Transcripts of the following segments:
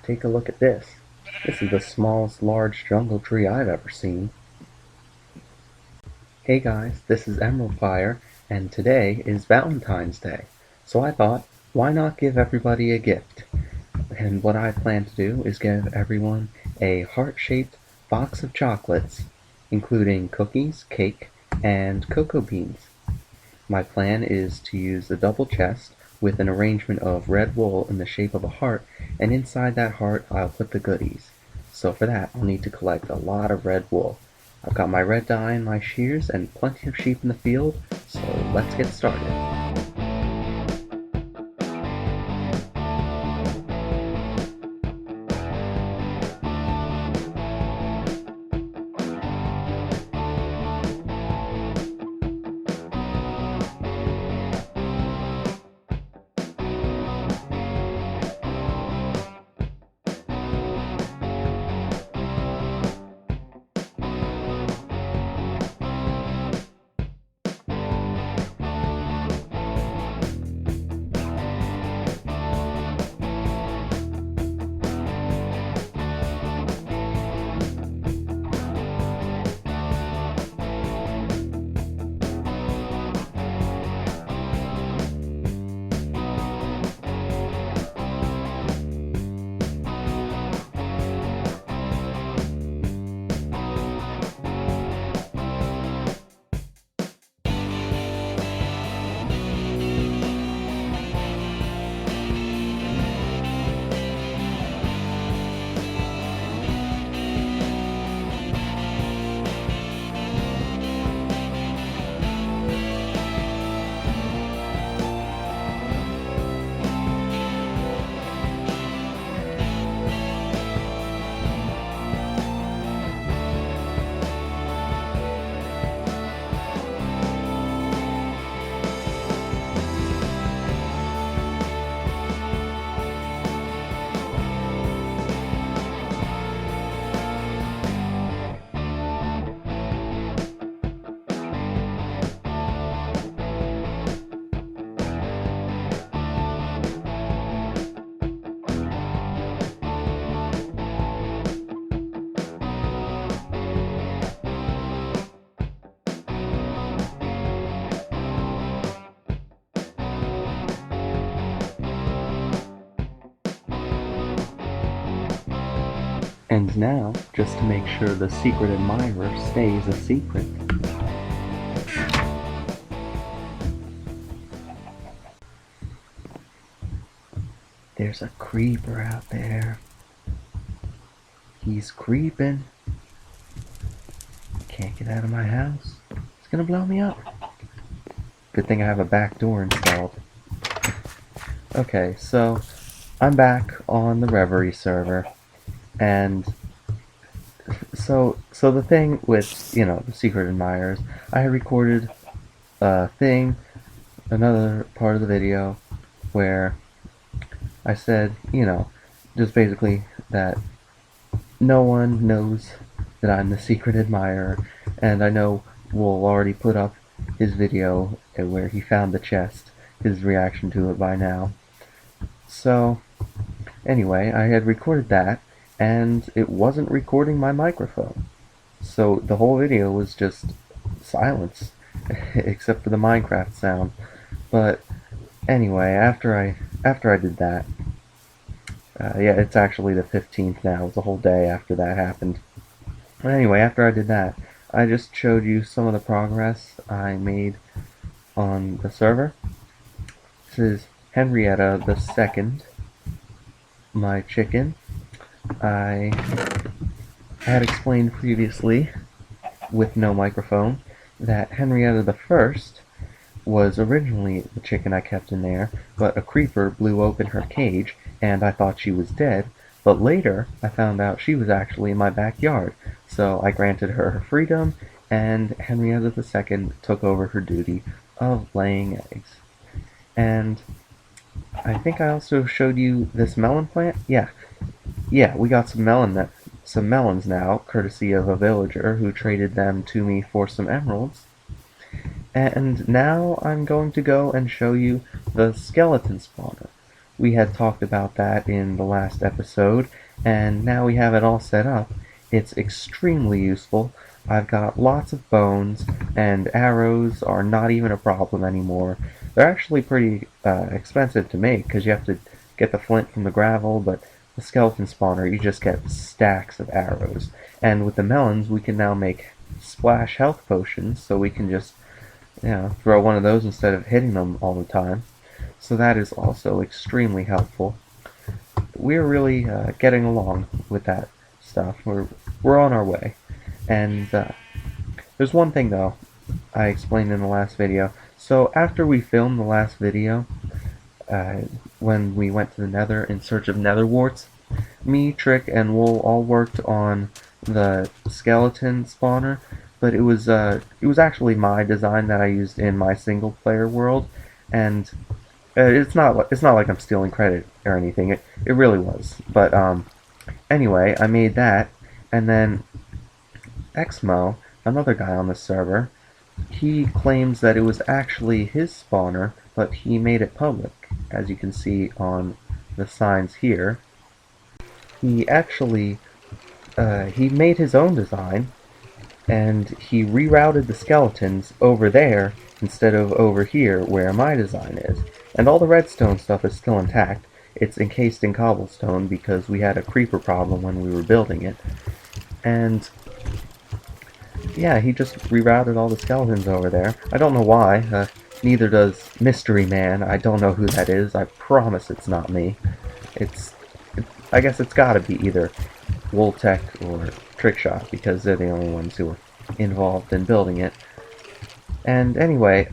Take a look at this. This is the smallest large jungle tree I've ever seen. Hey guys, this is Emerald Fire, and today is Valentine's Day. So I thought, why not give everybody a gift? And what I plan to do is give everyone a heart-shaped box of chocolates, including cookies, cake, and cocoa beans. My plan is to use a double chest with an arrangement of red wool in the shape of a heart, and inside that heart I'll put the goodies. So for that I'll need to collect a lot of red wool. I've got my red dye and my shears and plenty of sheep in the field, so let's get started. And now, just to make sure the secret admirer stays a secret, there's a creeper out there. He's creeping. Can't get out of my house. It's gonna blow me up. Good thing I have a back door installed. Okay, so I'm back on the Reverie server, and so the thing with, the secret admirers, I recorded a thing, another part of the video, where I said, just basically that no one knows that I'm the secret admirer, and I know Wool already put up his video where he found the chest, his reaction to it by now. So, anyway, I had recorded that, and it wasn't recording my microphone. So the whole video was just silence, except for the Minecraft sound. But anyway, after I did that, yeah, it's actually the 15th now. It was a whole day after that happened. But anyway, after I did that, I just showed you some of the progress I made on the server. This is Henrietta the Second, my chicken. I had explained previously, with no microphone, that Henrietta the First was originally the chicken I kept in there, but a creeper blew open her cage, and I thought she was dead, but later I found out she was actually in my backyard, so I granted her her freedom, and Henrietta the Second took over her duty of laying eggs. And I think I also showed you this melon plant. Yeah, we got some melons now, courtesy of a villager who traded them to me for some emeralds. And now I'm going to go and show you the skeleton spawner. We had talked about that in the last episode, and now we have it all set up. It's extremely useful. I've got lots of bones, and arrows are not even a problem anymore. They're actually pretty expensive to make, because you have to get the flint from the gravel, but the skeleton spawner, you just get stacks of arrows. And with the melons, we can now make splash health potions, so we can just throw one of those instead of hitting them all the time. So that is also extremely helpful. We're really getting along with that stuff. We're on our way. And there's one thing though I explained in the last video. So after we filmed the last video, when we went to the Nether in search of nether warts, me, Trick, and Wool all worked on the skeleton spawner, but it was actually my design that I used in my single player world, and it's not like I'm stealing credit or anything. It really was. But anyway, I made that, and then Exmo, another guy on the server, he claims that it was actually his spawner, but he made it public, as you can see on the signs here. He actually he made his own design, and he rerouted the skeletons over there instead of over here where my design is. And all the redstone stuff is still intact. It's encased in cobblestone because we had a creeper problem when we were building it. And yeah, he just rerouted all the skeletons over there. I don't know why. Neither does Mystery Man. I don't know who that is. I promise it's not me. I guess it's gotta be either WoolTec or Trickshot, because they're the only ones who were involved in building it. And anyway,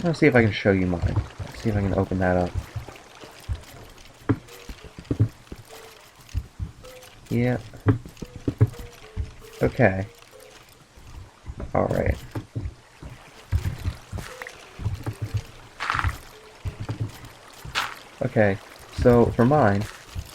let's see if I can show you mine. Let's see if I can open that up. Yep. Okay. Alright. Okay, so for mine,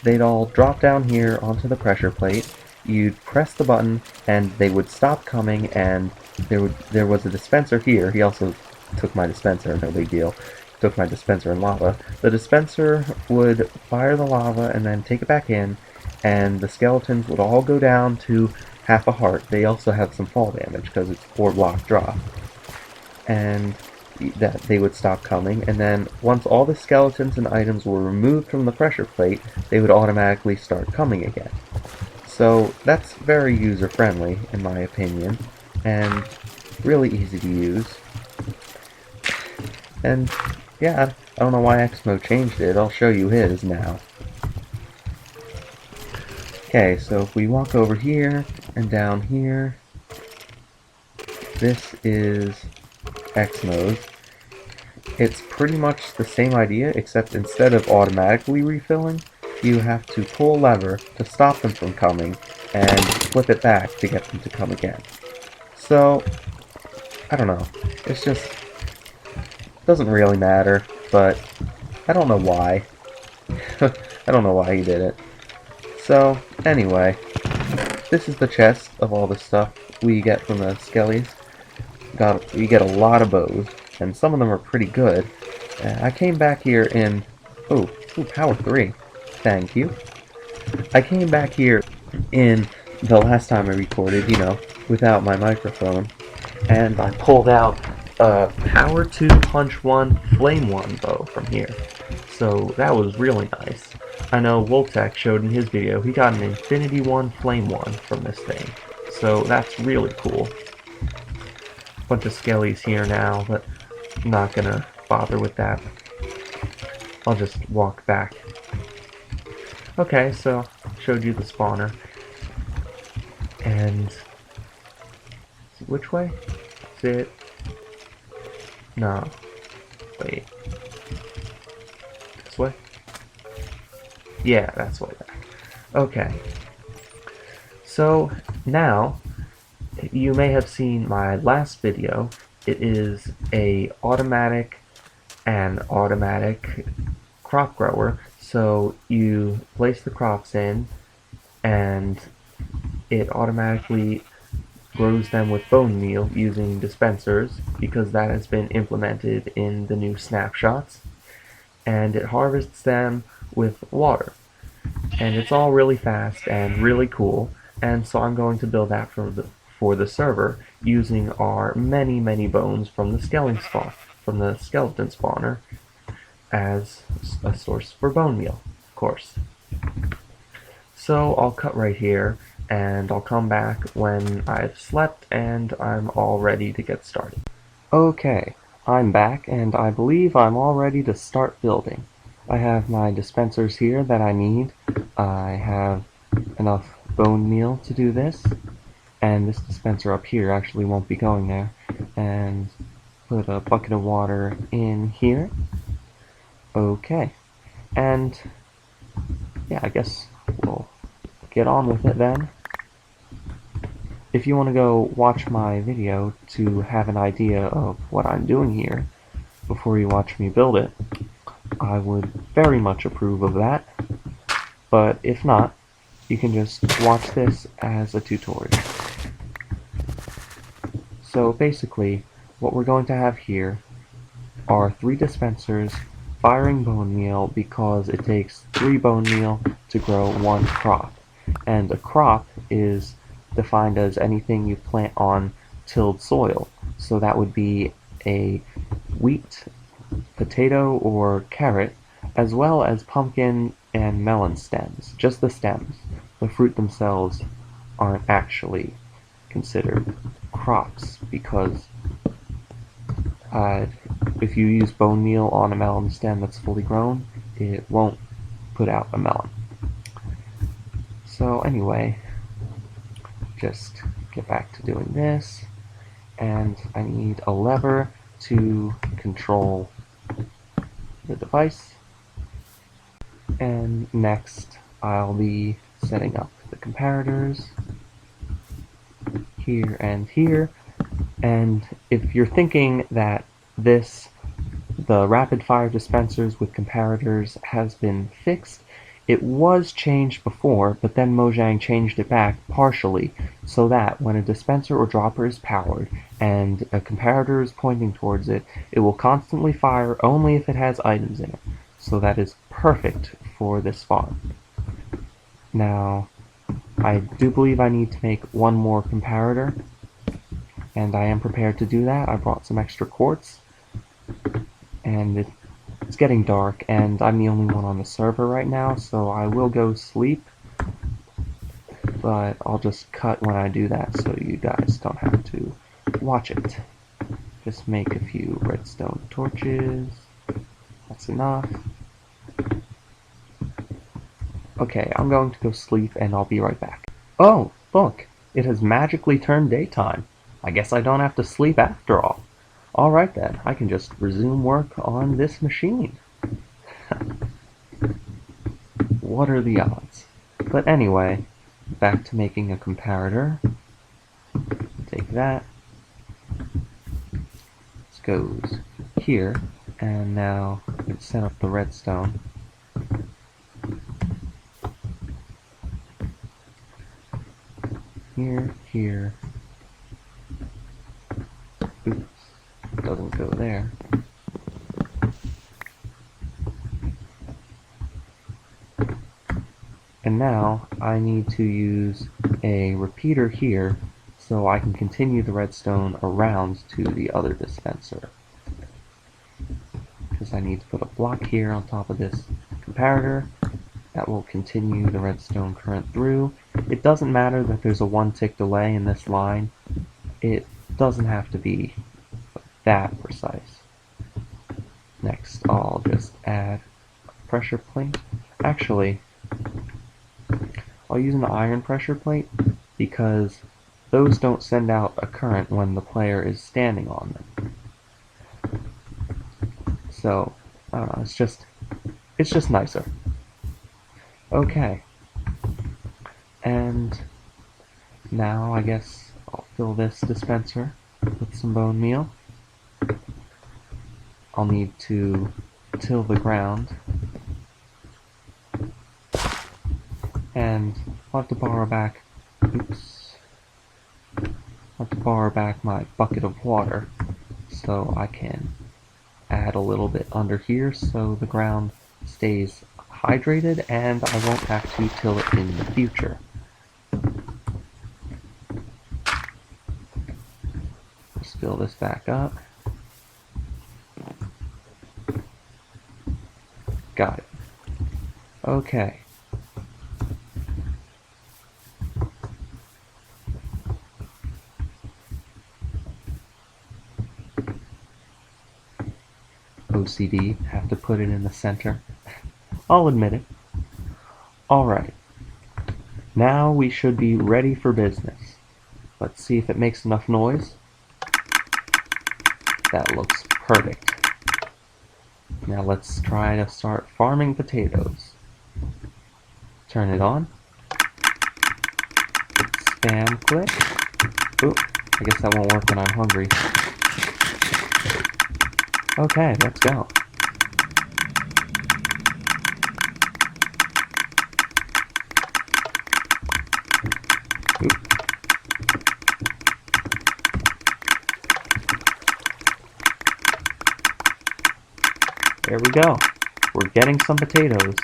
they'd all drop down here onto the pressure plate. You'd press the button, and they would stop coming, and there was a dispenser here. He also took my dispenser, no big deal. Took my dispenser in lava. The dispenser would fire the lava and then take it back in, and the skeletons would all go down to half a heart. They also have some fall damage because it's 4-block drop. And that they would stop coming, and then once all the skeletons and items were removed from the pressure plate, they would automatically start coming again. So that's very user-friendly, in my opinion, and really easy to use. And yeah, I don't know why Exmo changed it. I'll show you his now. Okay, so if we walk over here and down here, this is Exmo's. It's pretty much the same idea, except instead of automatically refilling, you have to pull a lever to stop them from coming, and flip it back to get them to come again. So, I don't know. It's just, doesn't really matter, but I don't know why. I don't know why he did it. So, anyway, this is the chest of all the stuff we get from the skellies. We get a lot of bows, and some of them are pretty good. I came back here in... Ooh, power 3. Thank you. I came back here in the last time I recorded, without my microphone, and I pulled out a power 2 punch 1 flame 1 bow from here. So that was really nice. I know WoolTec showed in his video he got an Infinity 1 flame 1 from this thing. So that's really cool. Bunch of skellies here now, but I'm not gonna bother with that. I'll just walk back. Okay, so showed you the spawner. And which way? Is it? No. Wait. This way? Yeah, that's way back. Okay. So now you may have seen my last video. It is an automatic crop grower. So you place the crops in, and it automatically grows them with bone meal using dispensers, because that has been implemented in the new snapshots. And it harvests them with water. And it's all really fast and really cool, and so I'm going to build that for the server using our many bones from the skeleton spawner as a source for bone meal, of course. So I'll cut right here, and I'll come back when I've slept and I'm all ready to get started. Okay, I'm back, and I believe I'm all ready to start building. I have my dispensers here that I need. I have enough bone meal to do this, and this dispenser up here actually won't be going there. And put a bucket of water in here. Okay, and yeah, I guess we'll get on with it then. If you want to go watch my video to have an idea of what I'm doing here before you watch me build it, I would very much approve of that. But if not, you can just watch this as a tutorial. So basically, what we're going to have here are 3 dispensers firing bone meal because it takes 3 bone meal to grow 1 crop. And a crop is defined as anything you plant on tilled soil. So that would be a wheat, potato, or carrot, as well as pumpkin and melon stems. Just the stems. The fruit themselves aren't actually considered crops because if you use bone meal on a melon stem that's fully grown, it won't put out a melon. So anyway, just get back to doing this, and I need a lever to control the device, and next I'll be setting up the comparators here and here. And if you're thinking that the rapid fire dispensers with comparators has been fixed, it was changed before, but then Mojang changed it back partially so that when a dispenser or dropper is powered and a comparator is pointing towards it, it will constantly fire only if it has items in it. So that is perfect for this farm. Now, I do believe I need to make one more comparator, and I am prepared to do that. I brought some extra quartz, and it's getting dark, and I'm the only one on the server right now, so I will go sleep, but I'll just cut when I do that so you guys don't have to watch it. Just make a few redstone torches. That's enough. Okay, I'm going to go sleep, and I'll be right back. Oh, look! It has magically turned daytime. I guess I don't have to sleep after all. Alright then, I can just resume work on this machine. What are the odds? But anyway, back to making a comparator. Take that. This goes here, and now let's set up the redstone. Here. Oops, doesn't go there. And now I need to use a repeater here so I can continue the redstone around to the other dispenser. Because I need to put a block here on top of this comparator that will continue the redstone current through. It doesn't matter that there's a 1 tick delay in this line. It doesn't have to be that precise. Next, I'll just add a pressure plate. Actually, I'll use an iron pressure plate because those don't send out a current when the player is standing on them. So, I don't know, it's just nicer. Okay. And now I guess I'll fill this dispenser with some bone meal. I'll need to till the ground. And I'll have to borrow back my bucket of water so I can add a little bit under here so the ground stays hydrated and I won't have to till it in the future. Let's fill this back up. Got it. Okay. OCD, have to put it in the center. I'll admit it. Alright. Now we should be ready for business. Let's see if it makes enough noise. That looks perfect. Now let's try to start farming potatoes. Turn it on. Spam click. Ooh, I guess that won't work when I'm hungry. Okay, let's go. Ooh. There we go. We're getting some potatoes.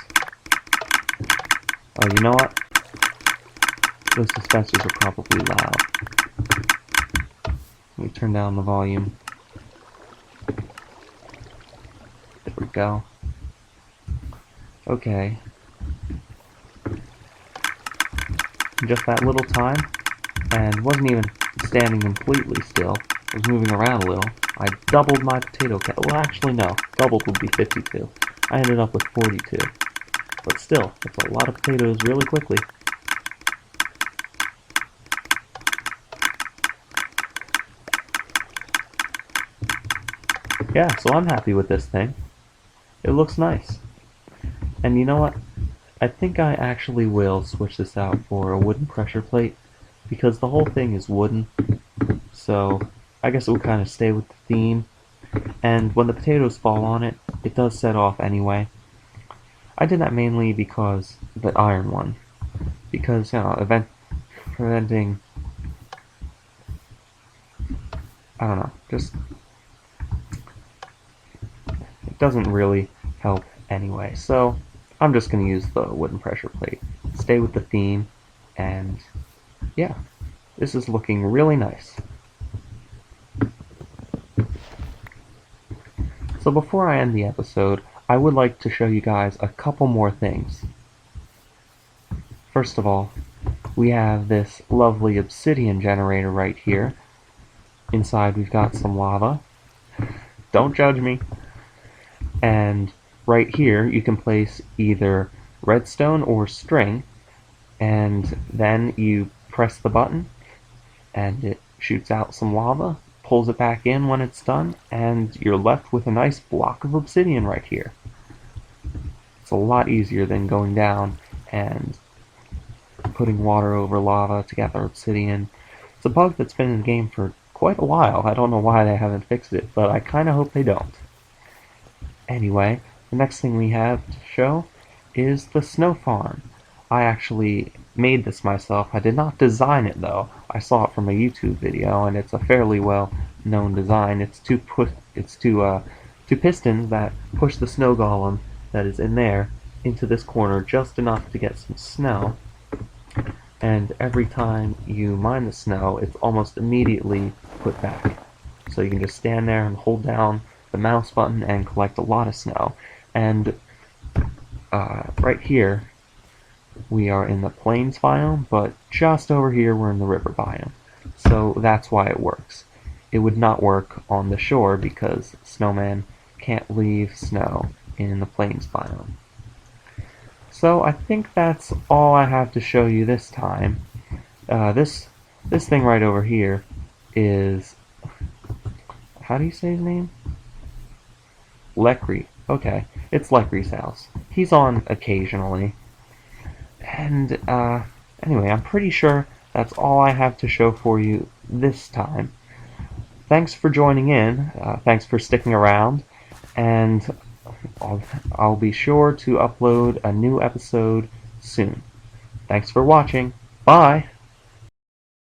Oh, you know what? Those dispensers are probably loud. Let me turn down the volume. There we go. Okay. Just that little time, and wasn't even standing completely still. I was moving around a little. I doubled my potato count. Well, actually, no. Doubled would be 52. I ended up with 42. But still, that's a lot of potatoes really quickly. Yeah, so I'm happy with this thing. It looks nice. And you know what? I think I actually will switch this out for a wooden pressure plate, because the whole thing is wooden. So I guess it will kind of stay with the theme. And when the potatoes fall on it, it does set off anyway. I did that mainly because the iron one. Because, you know, preventing... I don't know, just... it doesn't really help anyway. So I'm just going to use the wooden pressure plate. Stay with the theme, and yeah, this is looking really nice. So before I end the episode, I would like to show you guys a couple more things. First of all, we have this lovely obsidian generator right here. Inside we've got some lava. Don't judge me. And right here you can place either redstone or string, and then you press the button and it shoots out some lava, pulls it back in when it's done, and you're left with a nice block of obsidian right here. It's a lot easier than going down and putting water over lava to gather obsidian. It's a bug that's been in the game for quite a while. I don't know why they haven't fixed it, but I kind of hope they don't. Anyway, the next thing we have to show is the snow farm. I actually made this myself. I did not design it though. I saw it from a YouTube video, and it's a fairly well known design. It's two pistons that push the snow golem that is in there into this corner just enough to get some snow. And every time you mine the snow, it's almost immediately put back. So you can just stand there and hold down the mouse button and collect a lot of snow. And right here we are in the plains biome, but just over here we're in the river biome. So that's why it works. It would not work on the shore because snowman can't leave snow in the plains biome. So I think that's all I have to show you this time. This thing right over here is... how do you say his name? Lecry. Okay, it's Lecry's house. He's on occasionally. And anyway, I'm pretty sure that's all I have to show for you this time. Thanks for joining in. Thanks for sticking around. And I'll be sure to upload a new episode soon. Thanks for watching. Bye!